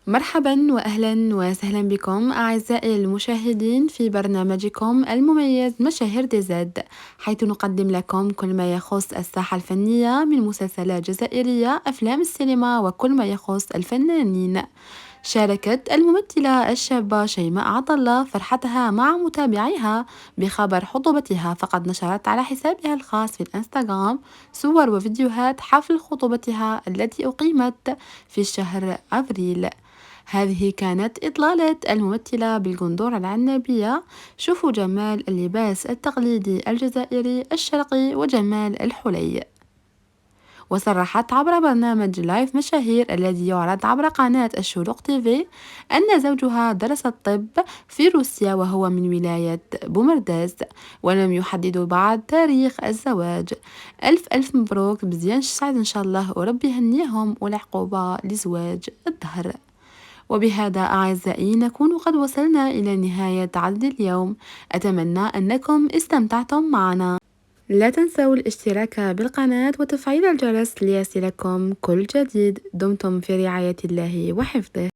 مرحبا وأهلا وسهلا بكم أعزائي المشاهدين في برنامجكم المميز مشاهير دي زد، حيث نقدم لكم كل ما يخص الساحة الفنية من مسلسلات جزائرية، أفلام السينما وكل ما يخص الفنانين. شاركت الممثلة الشابة شيماء عطلة فرحتها مع متابعيها بخبر خطوبتها، فقد نشرت على حسابها الخاص في الانستغرام صور وفيديوهات حفل خطوبتها التي أقيمت في شهر أبريل. هذه كانت إطلالة الممثلة بالقندورة العنابية. شوفوا جمال اللباس التقليدي الجزائري الشرقي وجمال الحلي. وصرحت عبر برنامج لايف مشاهير الذي يعرض عبر قناة الشروق تيفي أن زوجها درس الطب في روسيا وهو من ولاية بومرداس، ولم يحددوا بعد تاريخ الزواج. ألف مبروك، مزيان السعد إن شاء الله، وربي يهنيهم والعقوبة لزواج الدهر. وبهذا أعزائي نكون قد وصلنا إلى نهاية عدد اليوم. أتمنى أنكم استمتعتم معنا. لا تنسوا الاشتراك بالقناة وتفعيل الجرس ليصلكم كل جديد. دمتم في رعاية الله وحفظه.